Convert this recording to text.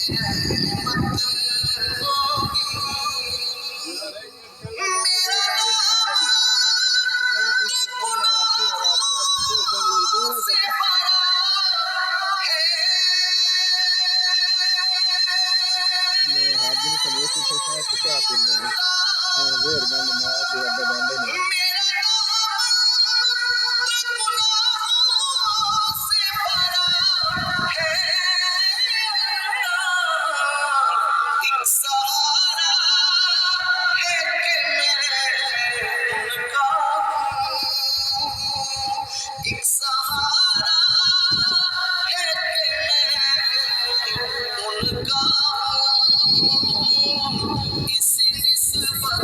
हाथ दिन समोसे से साथ क्या पीना है वेर गंद मार के रब्बे डांडे नहीं